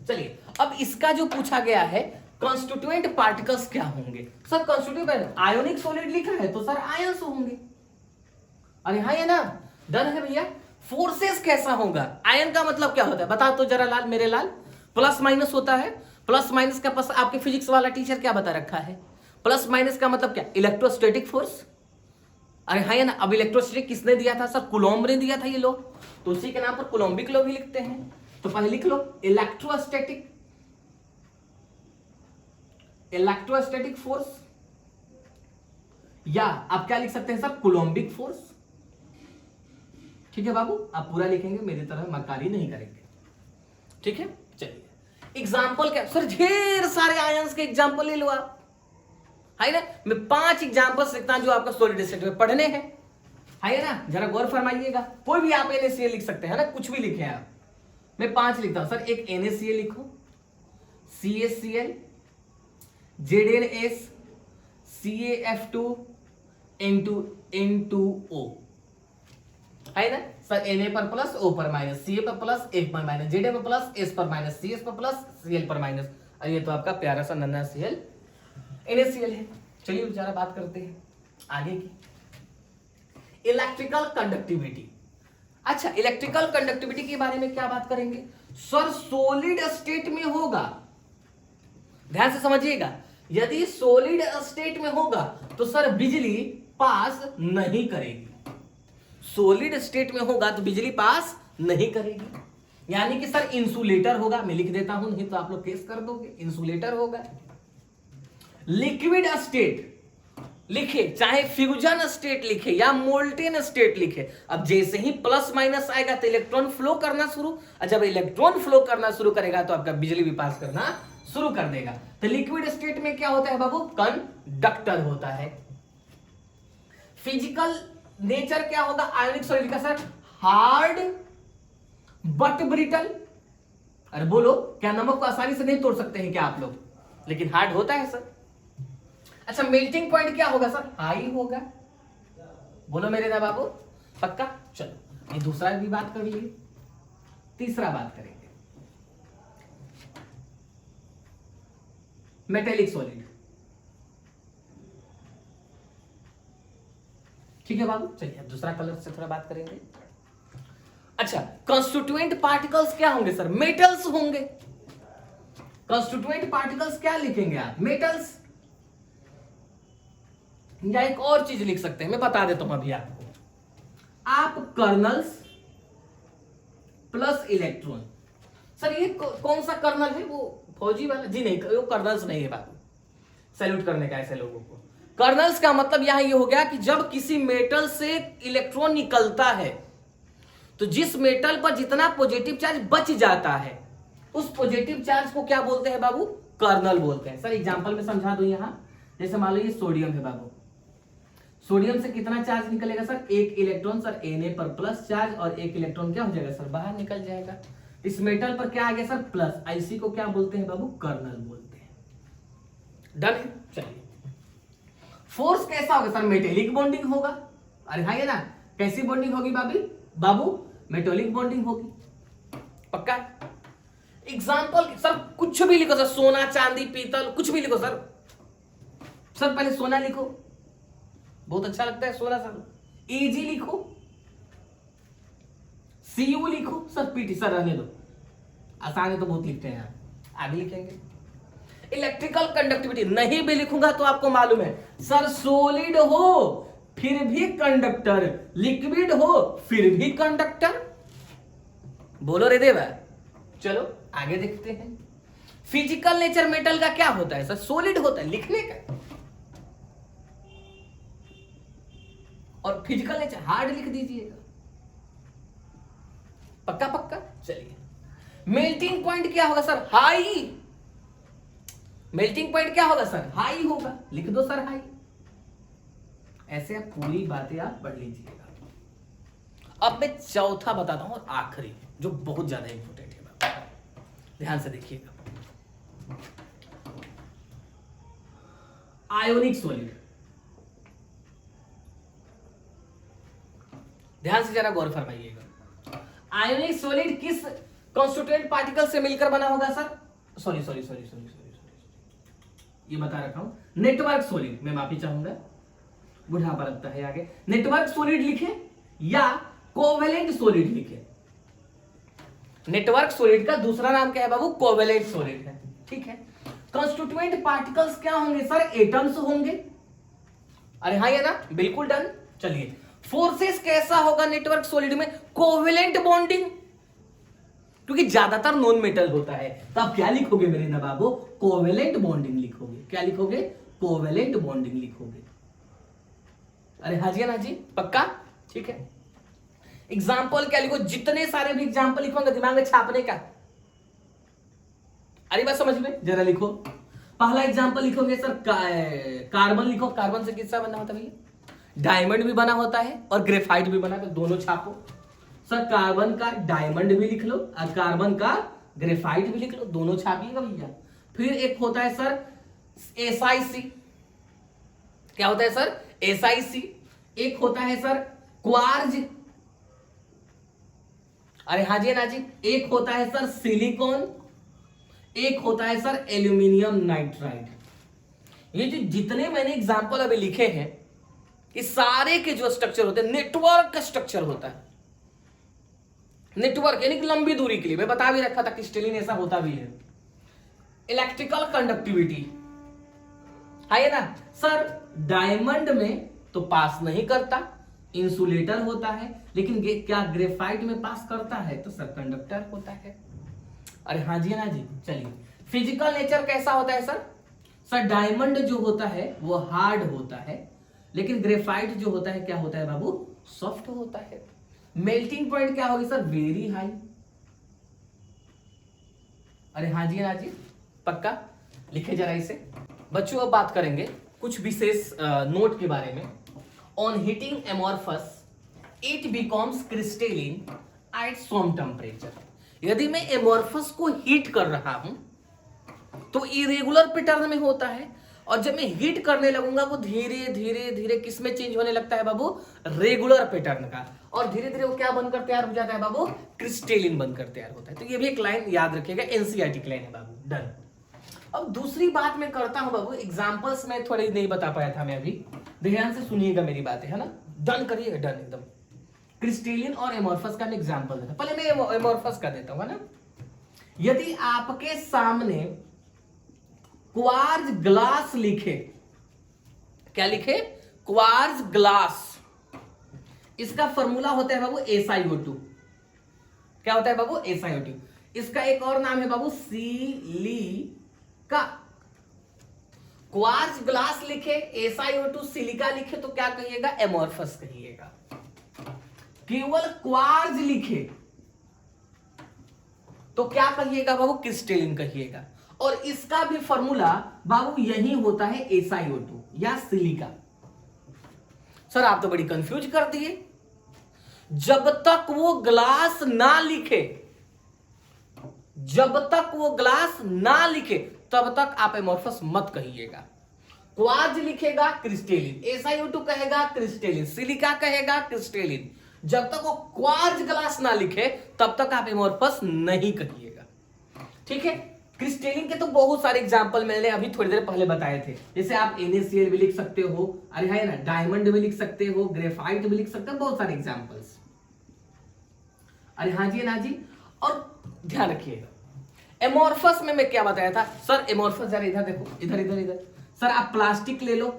चलिए अब इसका जो पूछा गया है कॉन्स्टिट्यूएंट पार्टिकल्स क्या होंगे सर, कॉन्स्टिट्यूएंट आयोनिक सॉलिड लिखा है तो सर आयंस होंगे। अरे हाँ है ना, डन है भैया। फोर्सेस कैसा होगा, आयन का मतलब क्या होता है बता तो जरा लाल, मेरे लाल। प्लस माइनस होता है, प्लस माइनस का पास आपके फिजिक्स वाला टीचर क्या बता रखा है, प्लस माइनस का मतलब क्या, इलेक्ट्रोस्टैटिक फोर्स। अरे हाँ ना, अब इलेक्ट्रोस्टैटिक किसने दिया था सर, कूलॉम्ब ने दिया था ये लो, तो उसी के नाम पर कूलॉम्बिक लॉ भी लिखते हैं। तो पहले लिख लो इलेक्ट्रोस्टैटिक, इलेक्ट्रोस्टैटिक फोर्स, या आप क्या लिख सकते हैं सर, कूलॉम्बिक फोर्स। ठीक है बाबू, आप पूरा लिखेंगे, मेरी तरह मक्कारी नहीं करेंगे। ठीक है, चलिए एग्जाम्पल क्या सर, ढेर सारे आयंस के एग्जाम्पल ले लो आप, है ना। मैं 5 एग्जाम्पल्स लिखता हूं जो आपका सॉलिड स्टेट में पढ़ने हैं, है ना, जरा गौर फरमाइएगा। कोई भी आप NaCl लिख सकते हैं ना, कुछ भी लिखे आप। मैं 5 लिखता हूं सर, एक NaCl लिखो, CaCl, ZnS, CaF2, N2O, है ना सर। Na पर प्लस, O पर माइनस, Ca पर प्लस, F पर माइनस, Zn पर प्लस, S पर माइनस, Cs पर प्लस, Cl पर माइनस। और ये तो आपका प्यारा सा नन्हा Cl NaCl है। चलिए जरा बात करते हैं आगे की, इलेक्ट्रिकल कंडक्टिविटी। अच्छा, इलेक्ट्रिकल कंडक्टिविटी के बारे में क्या बात करेंगे सर, सॉलिड स्टेट में होगा, ध्यान से समझिएगा, यदि सॉलिड स्टेट में होगा तो सर बिजली पास नहीं करेगी। सॉलिड स्टेट में होगा तो बिजली पास नहीं करेगी, यानी कि सर इंसुलेटर होगा। मैं लिख देता हूं, नहीं तो आप लोग केस कर दोगे, इंसुलेटर होगा। लिक्विड स्टेट लिखे, चाहे फ्यूजन स्टेट लिखे या मोल्टेन स्टेट लिखे, अब जैसे ही प्लस माइनस आएगा तो इलेक्ट्रॉन फ्लो करना शुरू, और जब इलेक्ट्रॉन फ्लो करना शुरू करेगा तो आपका बिजली भी पास करना शुरू कर देगा। तो लिक्विड स्टेट में क्या होता है बाबू, कंडक्टर होता है। फिजिकल नेचर क्या होगा आयोनिक सॉलिड का सर, हार्ड बट ब्रिटल। अरे बोलो, क्या नमक को आसानी से नहीं तोड़ सकते हैं क्या आप लोग, लेकिन हार्ड होता है सर। अच्छा, मेल्टिंग पॉइंट क्या होगा सर, हाई होगा। बोलो मेरे ना बाबू, पक्का। चलो ये दूसरा भी बात कर लिए, तीसरा बात करेंगे मेटेलिक सॉलिड। ठीक है बाबू, चलिए अब दूसरा कलर से थोड़ा बात करेंगे। अच्छा, कॉन्स्टिट्यूएंट पार्टिकल्स क्या होंगे सर, मेटल्स होंगे। कॉन्स्टिट्यूएंट पार्टिकल्स क्या लिखेंगे आप, मेटल्स, या एक और चीज लिख सकते हैं, मैं बता देता हूं अभी आपको, आप कर्नल्स प्लस इलेक्ट्रॉन। सर ये कौन सा कर्नल है, वो फौजी वाला जी नहीं, वो कर्नल्स नहीं है बाबू, सैल्यूट करने का ऐसे लोगों को। कर्नल्स का मतलब यहां ये हो गया कि जब किसी मेटल से इलेक्ट्रॉन निकलता है तो जिस मेटल पर जितना पॉजिटिव चार्ज बच जाता है उस पॉजिटिव चार्ज को क्या बोलते हैं बाबू, कर्नल बोलते हैं। सर एग्जांपल में समझा दूं, यहां जैसे मान लो ये सोडियम है बाबू, सोडियम से कितना चार्ज निकलेगा सर, एक इलेक्ट्रॉन सर Na पर प्लस चार्ज, और एक इलेक्ट्रॉन क्या हो जाएगा सर, बाहर निकल जाएगा। इस मेटल पर क्या आ गया सर, प्लस, इसी को क्या बोलते हैं बाबू, कर्नल बोलते हैं। डन। चलिए फोर्स कैसा होगा सर, मेटेलिक बॉन्डिंग होगा। अरे हाँ ये ना, कैसी बॉन्डिंग होगी बाबू, मेटेलिक बॉन्डिंग होगी, पक्का। एग्जाम्पल सर कुछ भी लिखो सर, सोना चांदी पीतल कुछ भी लिखो सर। सर पहले सोना लिखो, बहुत अच्छा लगता है सोना सर। Ag लिखो, Cu लिखो सर, Pt सर रहने दो, आसान है तो बहुत लिखते हैं आप, आगे लिखेंगे। इलेक्ट्रिकल कंडक्टिविटी नहीं भी लिखूंगा तो आपको मालूम है सर, सॉलिड हो फिर भी कंडक्टर, लिक्विड हो फिर भी कंडक्टर। बोलो रे देवा। चलो आगे देखते हैं, फिजिकल नेचर मेटल का क्या होता है सर, सॉलिड होता है, लिखने का, और फिजिकल नेचर हार्ड लिख दीजिएगा, पक्का पक्का। चलिए मेल्टिंग पॉइंट क्या होगा सर, हाई। मेल्टिंग पॉइंट क्या होगा सर, हाई होगा, लिख दो सर हाई। ऐसे आप पूरी बातें आप पढ़ लीजिएगा। अब मैं चौथा बताता हूं और आखिरी, जो बहुत ज्यादा इंपॉर्टेंट है, ध्यान से देखिएगा। आयोनिक सॉलिड, ध्यान से जरा गौर फरमाइएगा। आयोनिक सॉलिड किस कॉन्स्टिट्यूएंट पार्टिकल से मिलकर बना होगा sir? Sorry sorry sorry sorry sorry ये बता रखा हूं। नेटवर्क सॉलिड, मैं माफी चाहूंगा, बुढ़ापा लगता है आगे। नेटवर्क सॉलिड लिखे या कोवेलेंट सॉलिड लिखे। नेटवर्क सॉलिड का दूसरा नाम क्या है बाबू? कोवेलेंट सॉलिड है, ठीक है। कॉन्स्टिट्यूएंट पार्टिकल्स क्या होंगे सर? एटम्स होंगे। अरे हाँ, ये ना, बिल्कुल डन। चलिए, फोर्सेस कैसा होगा नेटवर्क सॉलिड में? कोवेलेंट बॉन्डिंग, क्योंकि ज्यादातर नॉन मेटल होता है। तो आप क्या लिखोगे मेरे नवाबो? कोवेलेंट बॉन्डिंग लिखोगे। क्या लिखोगे? कोवेलेंट बॉन्डिंग लिखोगे। अरे हाँ जी, ना जी, पक्का, ठीक है। एग्जाम्पल क्या लिखो? जितने सारे भी एग्जाम्पल लिखोगे दिमाग में छापने का। अरे बात समझ में, जरा लिखो। पहला एग्जाम्पल लिखोगे सर, कार्बन लिखो। कार्बन से किसका बना होता है भैया? डायमंड भी बना होता है और ग्रेफाइट भी बना, तो दोनों छापो। सर कार्बन का डायमंड भी लिख लो और कार्बन का ग्रेफाइट भी लिख लो, दोनों छापिएगा भैया। फिर एक होता है सर SiC। क्या होता है सर? SiC। एक होता है सर क्वार्ज। अरे हाँ जी, ना जी। एक होता है सर सिलिकॉन। एक होता है सर एल्यूमिनियम नाइट्राइड। ये जो जितने मैंने एग्जाम्पल अभी लिखे हैं, इस सारे के जो स्ट्रक्चर होते हैं नेटवर्क का स्ट्रक्चर होता है। नेटवर्क यानी कि लंबी दूरी के लिए, मैं बता भी रखा था क्रिस्टलिन ऐसा होता भी है। इलेक्ट्रिकल कंडक्टिविटी है ना सर, डायमंड में तो पास नहीं करता, इंसुलेटर होता है। लेकिन क्या ग्रेफाइट में पास करता है? तो सर कंडक्टर होता है। अरे हाँ जी, ना जी। चलिए, फिजिकल नेचर कैसा होता है सर? सर डायमंड जो होता है वो हार्ड होता है, लेकिन ग्रेफाइट जो होता है क्या होता है बाबू? सॉफ्ट होता है। मेल्टिंग पॉइंट क्या होगी सर? Very high. अरे हाँ जी, ना जी, पक्का लिखे जरा इसे। बच्चों अब बात करेंगे कुछ विशेष नोट के बारे में। On heating amorphous it becomes crystalline at some temperature. यदि मैं एमोर्फस को हीट कर रहा हूं तो इरेगुलर पैटर्न में होता है, और जब मैं हीट करने लगूंगा वो धीरे धीरे धीरे किस में चेंज होने लगता है बाबू? रेगुलर पैटर्न का। और धीरे धीरे वो क्या बनकर तैयार हो जाता है बाबू? क्रिस्टलिन बनकर तैयार होता है। तो ये भी एक लाइन याद रखिएगा, एनसीईआरटी की लाइन है बाबू, डन। अब दूसरी बात मैं करता हूं बाबू, एग्जांपल्स में थोड़ी नहीं बता पाया था मैं अभी, ध्यान से सुनिएगा मेरी बातें, है ना, डन करिएगा, डन एकदम। क्रिस्टलिन और एमोर्फस का मैं एग्जांपल देता हूं। पहले मैं एमोर्फस का देता हूं, है ना। यदि आपके सामने क्वार्ज ग्लास लिखे, क्या लिखे? Quartz glass. इसका फॉर्मूला होता है बाबू SiO2। क्या होता है बाबू? SiO2। इसका एक और नाम है बाबू सिलिका। क्वार्ज ग्लास लिखे, SiO2 सिलिका लिखे तो क्या कहिएगा? एमोर्फस कहिएगा। केवल क्वार्ज लिखे तो क्या कहिएगा बाबू? क्रिस्टलिन कहिएगा। और इसका भी फॉर्मूला बाबू यही होता है SiO2 या सिलिका। सर आप तो बड़ी कंफ्यूज कर दिए। जब तक वो ग्लास ना लिखे, जब तक वो ग्लास ना लिखे तब तक आप एमोर्फस मत कहिएगा। क्वार्ज लिखेगा क्रिस्टलिन, SiO2 कहेगा क्रिस्टलिन, सिलिका कहेगा क्रिस्टलिन। जब तक वो क्वार्ज ग्लास ना लिखे तब तक आप एमोर्फस नहीं कहिएगा, ठीक है। क्रिस्टलिन के तो बहुत सारे एग्जांपल मैंने अभी थोड़ी देर पहले बताए थे। जैसे आप NaCl भी लिख सकते हो, अरे है ना, डायमंड भी लिख सकते हो, ग्रेफाइट भी लिख सकते हो, बहुत सारे एग्जांपल्स। अरे हाँ जी, ना जी। और ध्यान रखिएगा, एमोर्फस में मैं क्या बताया था सर? एमोर्फस जरा इधर देखो, इधर इधर इधर। सर आप प्लास्टिक ले लो।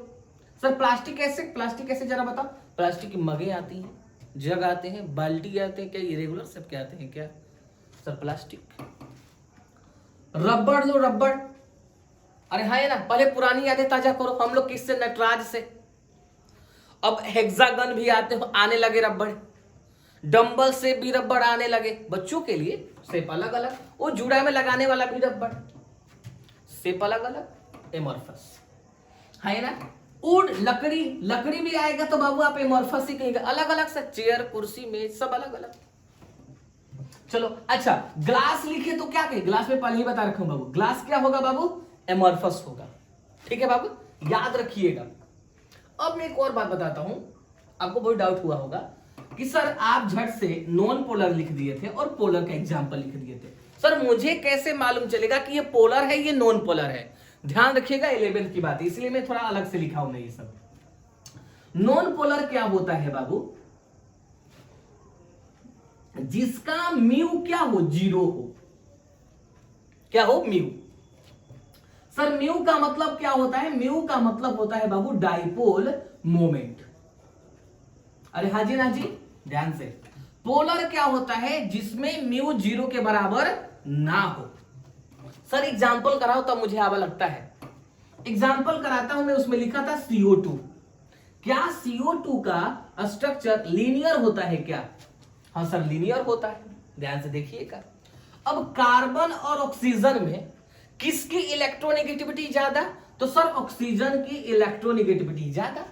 सर प्लास्टिक कैसे? प्लास्टिक कैसे जरा बताओ। प्लास्टिक की मगे आती हैं, जग आते हैं, बाल्टी आते हैं, क्या इरेगुलर सब क्या आते हैं क्या सर? प्लास्टिक। रबड़ लो, रबड़। अरे हाँ ना, पहले पुरानी यादें ताजा करो। हम लोग किससे? नटराज से। अब हेक्सागन भी आने लगे रबड़, डंबल से भी रबड़ आने लगे। बच्चों के लिए शेप अलग अलग, वो जुड़ा में लगाने वाला भी रबड़, शेप अलग अलग, एमोर्फस है ना। वुड लकड़ी, लकड़ी भी आएगा तो बाबू आप एमोर्फस ही कहेंगे। अलग अलग से चेयर, कुर्सी, मेज सब अलग अलग। चलो अच्छा, ग्लास लिखे तो क्या कहे? ग्लास में पहले ही बता रखा हूं बाबू, ग्लास क्या होगा बाबू? एमोर्फस होगा, ठीक है बाबू। याद रखिएगा। अब मैं एक और बात बताता हूं, आपको बहुत डाउट हुआ होगा कि सर आप झट से नॉन पोलर लिख दिए थे और पोलर का एग्जाम्पल लिख दिए थे, सर मुझे कैसे मालूम चलेगा कि ये पोलर है ये नॉन पोलर है? ध्यान रखिएगा 11th की बात है, इसलिए मैं थोड़ा अलग से लिखा हूं मैं ये सब। नॉन पोलर क्या होता है बाबू? जिसका म्यू क्या हो, 0 हो। क्या हो? म्यू। सर म्यू का मतलब क्या होता है? म्यू का मतलब होता है बाबू डाइपोल मोमेंट। अरे हाजी ना जी, ध्यान से। पोलर क्या होता है? जिसमें म्यू 0 के बराबर ना हो। सर एग्जाम्पल कराओ तब मुझे आवा लगता है। एग्जाम्पल कराता हूं मैं, उसमें लिखा था CO2। क्या CO2 का स्ट्रक्चर लीनियर होता है क्या? हाँ सर लीनियर होता है, ध्यान से देखिएगा। अब कार्बन और ऑक्सीजन में किसकी इलेक्ट्रोनेगेटिविटी ज्यादा? तो सर ऑक्सीजन की इलेक्ट्रोनेगेटिविटी ज्यादा।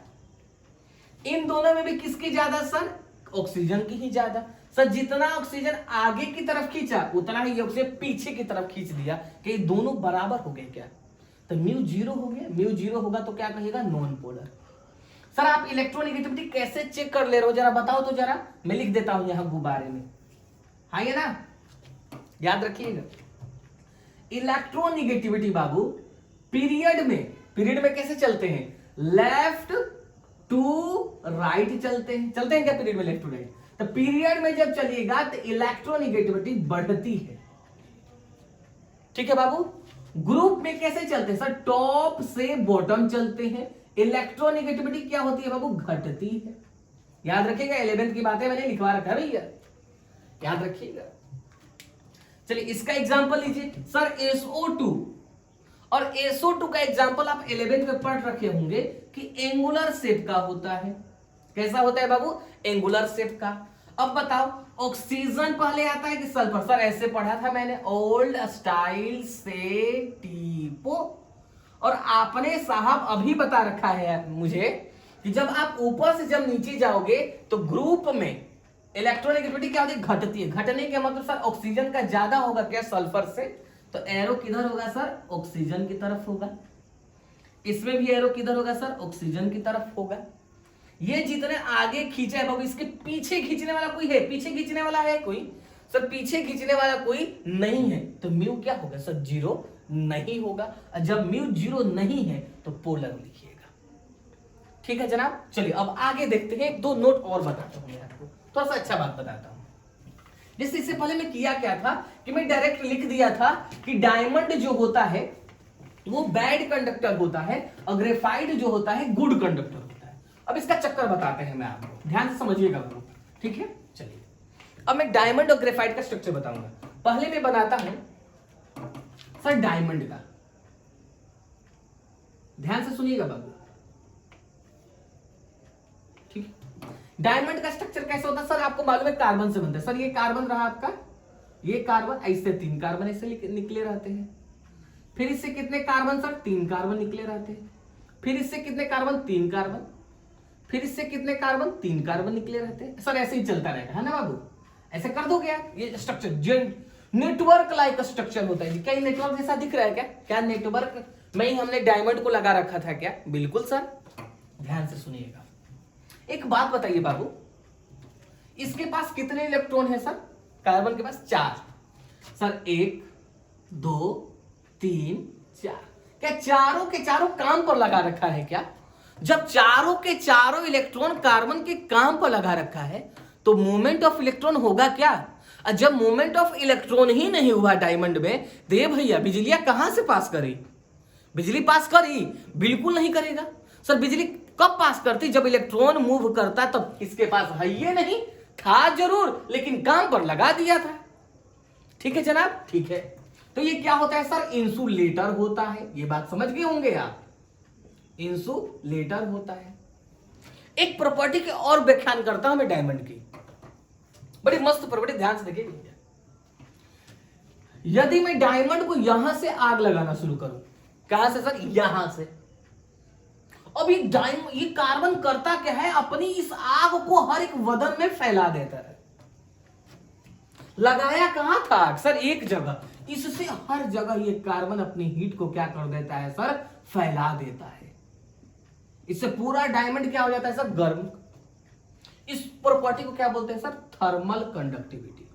इन दोनों में भी किसकी ज्यादा? सर ऑक्सीजन की ही ज्यादा। सर जितना ऑक्सीजन आगे की तरफ खींचा उतना ही ऑक्सीजन पीछे की तरफ खींच दिया, कि दोनों बराबर हो गए क्या? तो म्यू 0 हो गया। म्यू 0 होगा तो क्या कहेगा? Non polar. सर आप इलेक्ट्रोनेगेटिविटी कैसे चेक कर ले रहे हो, जरा बताओ तो जरा। मैं लिख देता हूं यहां गुब्बारे में, हाँ ये ना, याद रखिएगा। इलेक्ट्रोनेगेटिविटी बाबू पीरियड में कैसे चलते हैं? लेफ्ट टू राइट चलते हैं क्या पीरियड में? Left to right. तो पीरियड में जब चलिएगा तो इलेक्ट्रोनेगेटिविटी बढ़ती है, ठीक है बाबू। ग्रुप में कैसे चलते हैं? सर टॉप से बॉटम चलते हैं। इलेक्ट्रोनेगेटिविटी क्या होती है बाबू? घटती है। याद रखिएगा 11th की बातें मैंने लिखवा रखा है भैया, याद रखिएगा। चलिए इसका एग्जांपल लीजिए सर SO2, और SO2 का एग्जांपल आप 11th में पढ़ रखे होंगे कि एंगुलर शेप का होता है। कैसा होता है बाबू? एंगुलर शेप का। अब बताओ ऑक्सीजन पहले आता है कि सल्फर? सर ऐसे पढ़ा था मैंने, ओल्ड स्टाइल से टीपो। और आपने साहब अभी बता रखा है मुझे कि जब आप ऊपर से जब नीचे जाओगे तो ग्रुप में इलेक्ट्रोनेगेटिविटी क्या होती है? घटती है। घटने के मतलब सर ऑक्सीजन का ज्यादा होगा क्या सल्फर से? तो एरो किधर होगा सर? ऑक्सीजन की तरफ होगा। इसमें भी एरो किधर होगा सर? ऑक्सीजन की तरफ होगा। ये जितने आगे खींचा है बाबू, इसके पीछे खींचने वाला कोई है? पीछे खींचने वाला है कोई? सर पीछे खींचने वाला कोई नहीं है, तो म्यू क्या होगा सर? 0 नहीं होगा। जब म्यू 0 नहीं है तो पोलर लिखिएगा, ठीक है जनाब। चलिए अब आगे देखते हैं, 2 नोट और बताता हूं मैं आपको, थोड़ा सा अच्छा बात बताता हूं। जैसे इससे पहले मैं किया क्या था कि मैं डायरेक्ट लिख दिया था कि डायमंड जो होता है वो बैड कंडक्टर होता है और ग्रेफाइट जो होता है गुड कंडक्टर होता है। अब इसका चक्कर बताते हैं मैं आपको, ध्यान से समझिएगा, ठीक है। चलिए अब मैं डायमंड और ग्रेफाइट का स्ट्रक्चर बताऊंगा। पहले मैं बनाता हूं सर डायमंड का, ध्यान से सुनिएगा बाबू, ठीक है। डायमंड का स्ट्रक्चर कैसा होता है? सर आपको मालूम है कार्बन से बनता है। सर ये कार्बन रहा आपका, ये कार्बन, ऐसे 3 कार्बन ऐसे निकले रहते हैं। फिर इससे कितने कार्बन सर? 3 कार्बन निकले रहते हैं। फिर इससे कितने कार्बन? 3 कार्बन। फिर इससे कितने कार्बन? 3 कार्बन निकले रहते हैं। सर ऐसे ही चलता रहेगा, है ना बाबू? ऐसे कर दो क्या? ये स्ट्रक्चर नेटवर्क लाइक स्ट्रक्चर होता है। क्या नेटवर्क जैसा दिख रहा है क्या? क्या नेटवर्क में ही हमने डायमंड को लगा रखा था क्या? बिल्कुल सर, ध्यान से सुनिएगा। एक बात बताइए बाबू, इसके पास कितने इलेक्ट्रॉन है सर? कार्बन के पास 4। सर 1 2 3 4। क्या चारों के चारों काम पर लगा रखा है क्या? जब चारों के चारों इलेक्ट्रॉन कार्बन के काम पर लगा रखा है तो मूवमेंट ऑफ इलेक्ट्रॉन होगा क्या? जब मूवमेंट ऑफ इलेक्ट्रॉन ही नहीं हुआ डायमंड में, तो ये भैया बिजलियां कहां से पास करी? बिजली पास करी? बिल्कुल नहीं करेगा। सर बिजली कब पास करती? जब इलेक्ट्रॉन मूव करता, तब इसके पास है ये नहीं था, जरूर, लेकिन काम पर लगा दिया था। ठीक है जनाब, ठीक है। तो ये क्या होता है सर? इंसुलेटर होता है। ये बात समझ गए होंगे आप, इंसुलेटर होता है। एक प्रॉपर्टी के और व्याख्यान करता हूं मैं डायमंड की, बड़ी मस्त प्रॉपर्टी, ध्यान से देखिए। यदि मैं डायमंड को यहां से आग लगाना शुरू करूं, कहां से सर? यहां से। अब ये कार्बन करता क्या है? अपनी इस आग को हर एक वदन में फैला देता है। लगाया कहां था आग? सर एक जगह। इससे हर जगह ये कार्बन अपनी हीट को क्या कर देता है सर? फैला देता है। इससे पूरा डायमंड क्या हो जाता है सर, गर्म। इस प्रॉपर्टी को क्या बोलते हैं sir, thermal conductivity.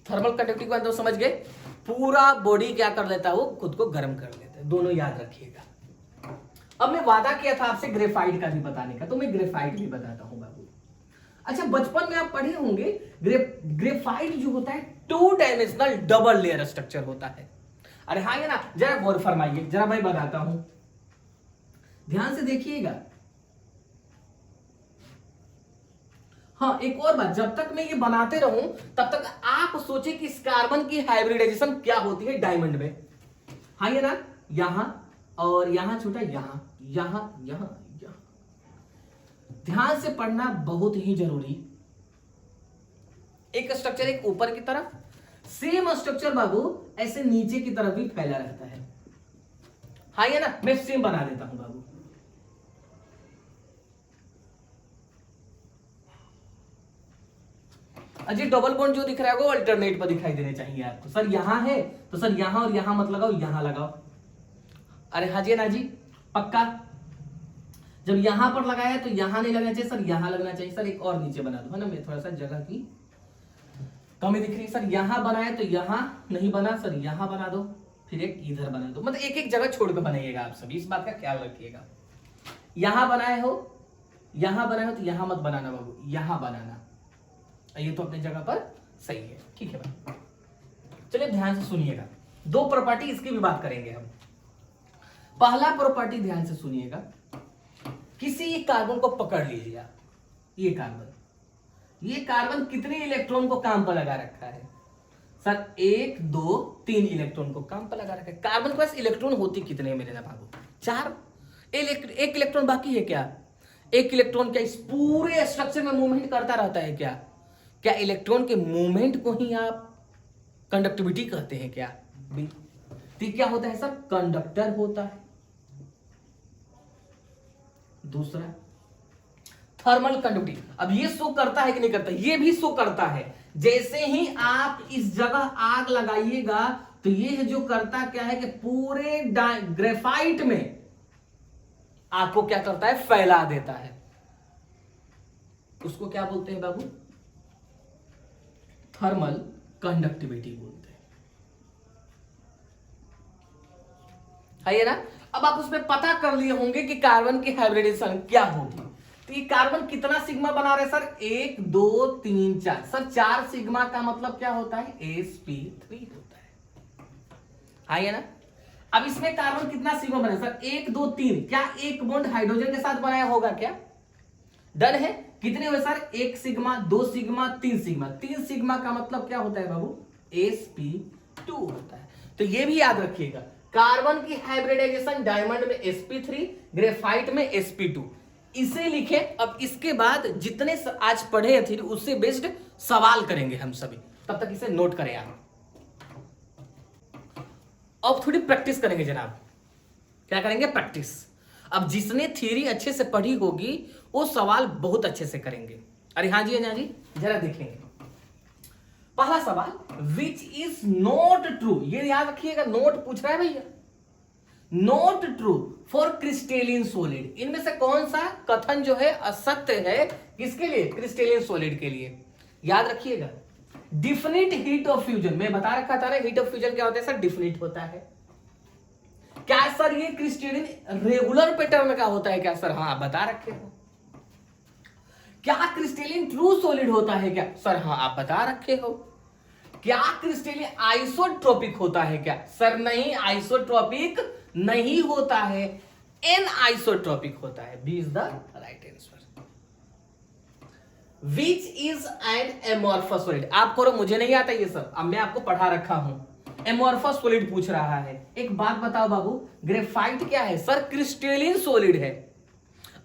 Thermal conductivity का मतलब समझ गए, पूरा बॉडी क्या कर लेता है, वो खुद को गर्म कर लेता है। दोनों याद रखिएगा। अब मैं वादा किया था आपसे ग्रेफाइट का भी बताने का, तो मैं ग्रेफाइट भी बताता हूं बाबू। अच्छा, बचपन में आप पढ़े होंगे ग्रेफाइट जो होता है 2 डायमेंशनल डबल लेयर स्ट्रक्चर होता है। अरे हाँ, ये ना, जरा गौर फरमाइए, जरा मैं बताता हूं, ध्यान से देखिएगा। हाँ, एक और बात, जब तक मैं ये बनाते रहूं तब तक आप सोचे कि इस कार्बन की हाइब्रिडाइजेशन क्या होती है डायमंड में। हाँ, ये ना, यहां और यहां छोटा, यहां यहां यहां यहां। ध्यान से पढ़ना बहुत ही जरूरी। एक स्ट्रक्चर एक ऊपर की तरफ, सेम स्ट्रक्चर बाबू ऐसे नीचे की तरफ भी फैला रहता है। हाँ, ये ना, मैं सेम बना देता हूं बाबू। अजी डबल बॉन्ड जो दिख रहा है वो अल्टरनेट पर दिखाई देने चाहिए आपको। सर यहां है तो सर यहां और यहां मत लगाओ, यहां लगाओ। अरे हाँ जी ना जी, पक्का। जब यहां पर लगाया तो यहां नहीं लगना चाहिए सर, यहां लगना चाहिए। सर एक और नीचे बना दो, है ना, मैं थोड़ा सा जगह की कमी दिख रही है। सर यहां बनाया तो यहां नहीं बना, सर यहां बना दो, फिर एक इधर बना दो। मतलब एक एक जगह छोड़ के बनाइएगा आप सभी, इस बात का ख्याल रखिएगा। यहां बनाए हो, यहां बनाए हो तो यहां मत बनाना बाबू, यहां बनाना। ये तो अपनी जगह पर सही है, ठीक है भाई। चलिए ध्यान से सुनिएगा, 2 प्रॉपर्टी इसकी भी बात करेंगे हम। पहला प्रॉपर्टी ध्यान से सुनिएगा, किसी कार्बन को पकड़ लीजिए आप, ये कार्बन कितने इलेक्ट्रॉन को काम पर लगा रखा है सर, 1 2 3 इलेक्ट्रॉन को काम पर लगा रखा है। कार्बन के पास इलेक्ट्रॉन होती कितने मेरे ना बाबू, 4। एक इलेक्ट्रॉन बाकी है क्या, एक इलेक्ट्रॉन क्या इस पूरे स्ट्रक्चर में मूवमेंट करता रहता है क्या? क्या इलेक्ट्रॉन के मूवमेंट को ही आप कंडक्टिविटी कहते हैं क्या? तो क्या होता है सर, कंडक्टर होता है। दूसरा थर्मल कंडक्टिविटी, अब ये शो करता है कि नहीं करता, ये भी शो करता है। जैसे ही आप इस जगह आग लगाइएगा तो ये जो करता क्या है कि पूरे ग्रेफाइट में आग को क्या करता है, फैला देता है। उसको क्या बोलते हैं बाबू, थर्मल कंडक्टिविटी बोलते हैं, है ये ना। अब आप उसमें पता कर लिए होंगे कि कार्बन की हाइब्रिडाइजेशन क्या होगी। तो ये कार्बन कितना सिग्मा बना रहे सर, 1 2 3 4। सर 4 सिग्मा का मतलब क्या होता है, sp3 होता है, है ये ना। अब इसमें कार्बन कितना सिग्मा बना सर, 1 2 3। क्या एक बॉन्ड हाइड्रोजन के साथ बनाया होगा क्या, डन है। कितने हुए sir, 1 sigma 2 sigma 3 sigma. 3 sigma का मतलब क्या होता है बाबू, sp2 होता है। तो ये भी याद रखिएगा, कार्बन की हाइब्रिडाइजेशन डायमंड में sp3, ग्रेफाइट में sp2, इसे लिखे। अब इसके बाद जितने आज पढ़े थे उससे बेस्ड सवाल करेंगे हम सभी, तब तक इसे नोट करें आप। अब थोड़ी प्रैक्टिस करेंगे जनाब, क्या करेंगे, प्रैक्टिस। अब जिसने थ्योरी अच्छे से पढ़ी होगी वो सवाल बहुत अच्छे से करेंगे। अरे हाँ जी जी, जरा देखेंगे। पहला सवाल, विच इज नॉट ट्रू, ये याद रखिएगा, नोट पूछ रहा है भैया, not true for crystalline solid. इनमें से कौन सा कथन जो है असत्य है, किसके लिए, क्रिस्टेलिन सॉलिड के लिए। याद रखिएगा, डिफिनिट हीट ऑफ फ्यूजन, मैं बता रखा था हीट ऑफ फ्यूजन क्या होता है सर, डिफिनिट होता है। क्या सर ये क्रिस्टेलिन रेगुलर पैटर्न का होता है क्या सर, हाँ बता रखे हो। क्या क्रिस्टेलिन ट्रू सॉलिड होता है क्या सर, हाँ आप बता रखे हो। क्या क्रिस्टेलिन आइसोट्रोपिक होता है क्या सर, नहीं आइसोट्रोपिक नहीं होता है, एन आइसोट्रोपिक होता है। B is the right answer. Which is an amorphous solid, आप करो, मुझे नहीं आता ये सब, अब मैं आपको पढ़ा रखा हूं। एमोर्फस सॉलिड पूछ रहा है। एक बात बताओ बाबू, ग्रेफाइट क्या है सर, क्रिस्टेलिन सॉलिड है।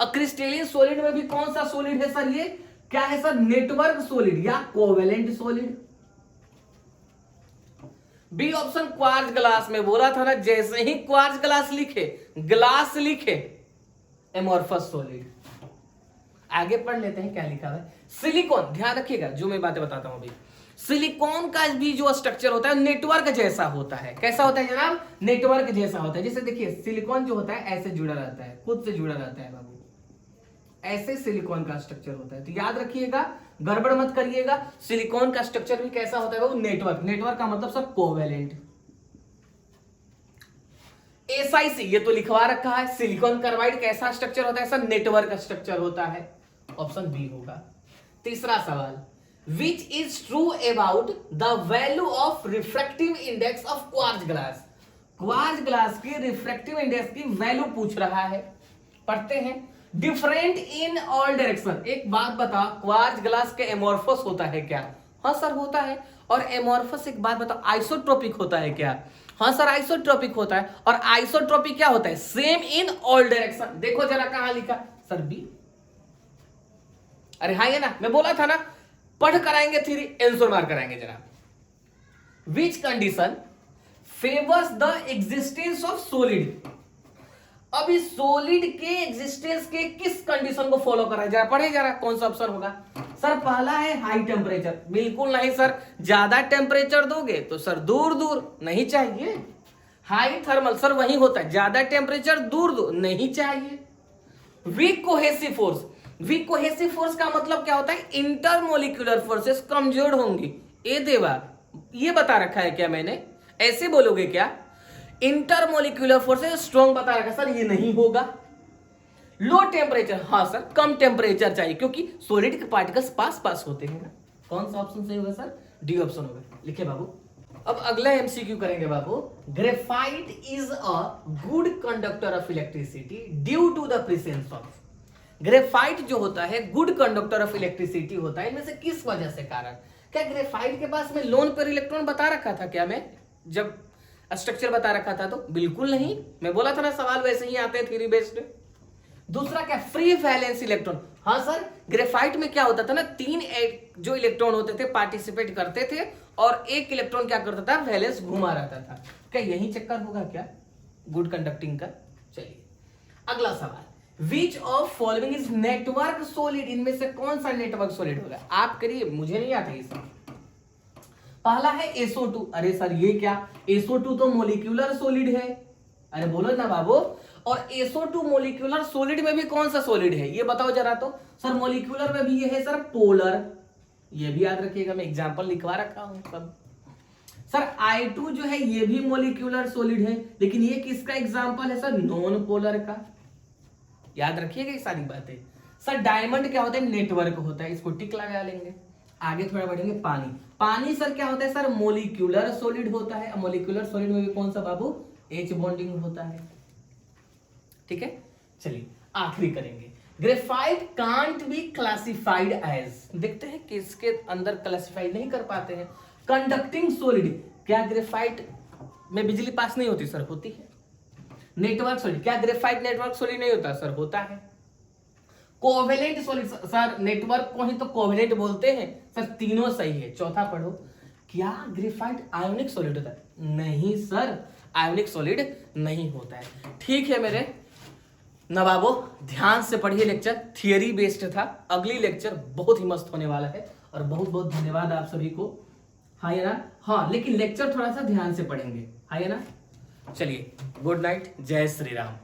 और क्रिस्टेलिन सॉलिड में भी कौन सा सॉलिड है सर, ये क्या है सर, नेटवर्क सॉलिड या covalent solid. B option quartz glass में बोला था ना, जैसे ही क्वार्ज ग्लास लिखे, ग्लास लिखे, एमोर्फस सॉलिड। आगे पढ़ लेते हैं क्या लिखा है, सिलिकॉन। ध्यान रखिएगा जो मैं बातें बताता हूं अभी, सिलिकॉन का भी जो स्ट्रक्चर होता है नेटवर्क जैसा होता है। कैसा होता है जनाब? नेटवर्क जैसा होता है। जैसे देखिए सिलिकॉन जो होता है ऐसे जुड़ा रहता है, खुद से जुड़ा रहता है बाबू, ऐसे सिलिकॉन का स्ट्रक्चर होता है। तो याद रखिएगा, गड़बड़ मत करिएगा। सिलिकॉन का स्ट्रक्चर भी कैसा होता है बाबू? नेटवर्क। नेटवर्क का मतलब सर कोवेलेंट। SiC ये तो लिखवा रखा है। सिलिकॉन कार्बाइड कैसा स्ट्रक्चर होता है सर? नेटवर्क स्ट्रक्चर होता है। ऑप्शन बी होगा। तीसरा सवाल, Which is true about the value of refractive index of quartz glass? Quartz glass की रिफ्रैक्टिव इंडेक्स की वैल्यू पूछ रहा है। पढ़ते हैं। Different in all direction. एक बात बता, क्वार्ट्ज ग्लास के एमोर्फस होता है क्या? हाँ सर होता है। और एमोर्फस, एक बात बताओ, आइसोट्रोपिक होता है क्या? हाँ सर आइसोट्रोपिक होता है। और आइसोट्रोपिक क्या होता है? Same in all direction. देखो जरा कहां लिखा सर? बी। अरे हाँ ये ना, मैं बोला था ना, पढ़ कराएंगे थ्योरी, आंसर मार कराएंगे जनाब। Which condition favours the existence of solid? अब इस सॉलिड के एग्जिस्टेंस के किस कंडीशन को फॉलो करा है? जरा पढ़े जरा, कौन सा ऑप्शन होगा सर? पहला है हाई टेम्परेचर। बिल्कुल नहीं सर, ज्यादा टेम्परेचर दोगे तो सर दूर दूर नहीं चाहिए। हाई थर्मल सर वही होता है, ज्यादा टेम्परेचर दूर दूर नहीं चाहिए। Weak cohesive force. Weak cohesive force का मतलब क्या होता है? इंटरमोलिकुलर फोर्सेस कमजोर होंगी। ए देवा, ये बता रखा है क्या मैंने? ऐसे बोलोगे क्या? इंटरमोलिकुलर फोर्सेस स्ट्रॉन्ग बता रखा सर, ये नहीं होगा। लो टेम्परेचर, हाँ सर कम टेम्परेचर चाहिए, क्योंकि सॉलिड के पार्टिकल्स पास पास होते हैं ना। कौन सा ऑप्शन सही होगा सर? डी ऑप्शन होगा। लिखिए बाबू। अब अगला एमसीक्यू करेंगे बाबू। Graphite is a good conductor of electricity due to the presence of. Graphite जो होता है गुड कंडक्टर ऑफ इलेक्ट्रिसिटी होता है, इनमें से किस वजह से कारण? क्या ग्रेफाइट के पास में लोन पर इलेक्ट्रॉन बता रखा था क्या मैं जब स्ट्रक्चर बता रखा था? तो बिल्कुल नहीं। मैं बोला था ना सवाल वैसे ही आते हैं थ्योरी बेस्ड। दूसरा क्या? Free valence electron. हाँ सर, ग्रेफाइट में क्या होता था ना, 3 जो इलेक्ट्रॉन होते थे पार्टिसिपेट करते थे और एक इलेक्ट्रॉन क्या करता था? वैलेंस घुमा रहता था। क्या यही चक्कर होगा क्या गुड कंडक्टिंग का? चलिए अगला सवाल। Which of following is network solid? इनमें से कौन सा नेटवर्क सॉलिड होगा? आप करिए, मुझे नहीं आता ये सब। पहला है SO2। अरे सर ये क्या? SO2 तो मोलिक्यूलर सॉलिड है। अरे बोलो ना बाबू। और SO2 मोलिक्यूलर सॉलिड में भी कौन सा सॉलिड है ये बताओ जरा। तो सर मोलिक्यूलर में भी ये है सर पोलर। ये भी याद रखिएगा, मैं एग्जांपल लिखवा रखा हूं सब। सर I2 जो है ये भी मोलिक्यूलर सॉलिड है, लेकिन ये किसका एग्जांपल है सर? नॉन पोलर का। याद रखिएगा ये सारी बातें। सर डायमंड क्या होता है? नेटवर्क होता है, इसको टिक लगा लेंगे। आगे थोड़ा बढ़ेंगे। पानी। पानी सर क्या होता है? सर मोलिक्यूलर सॉलिड होता है। मोलिक्यूलर सॉलिड में भी कौन सा बाबू? H बॉन्डिंग होता है। ठीक है, चलिए आखिरी करेंगे। Graphite can't be classified as. देखते हैं किसके अंदर क्लासिफाइड नहीं कर पाते हैं। Conducting solid. क्या ग्रेफाइट में बिजली पास नहीं होती? सर होती है। Network solid. क्या ग्रेफाइट नेटवर्क सॉलिड नहीं होता? सर होता है। Covalent solid. सर नेटवर्क को ही तो कोवेलेंट बोलते हैं। सर तीनों सही है। चौथा पढ़ो। क्या ग्रेफाइट आयोनिक सॉलिड होता है? नहीं सर, आयोनिक सॉलिड नहीं होता है। ठीक है मेरे नवाबो, ध्यान से पढ़िए लेक्चर, थियरी बेस्ड था। अगली लेक्चर बहुत ही मस्त होने वाला है और बहुत बहुत धन्यवाद आप सभी को। हाँ या ना? हाँ, लेकिन लेक्चर थोड़ा सा ध्यान से पढ़ेंगे। हाँ या ना? चलिए गुड नाइट, जय श्री राम।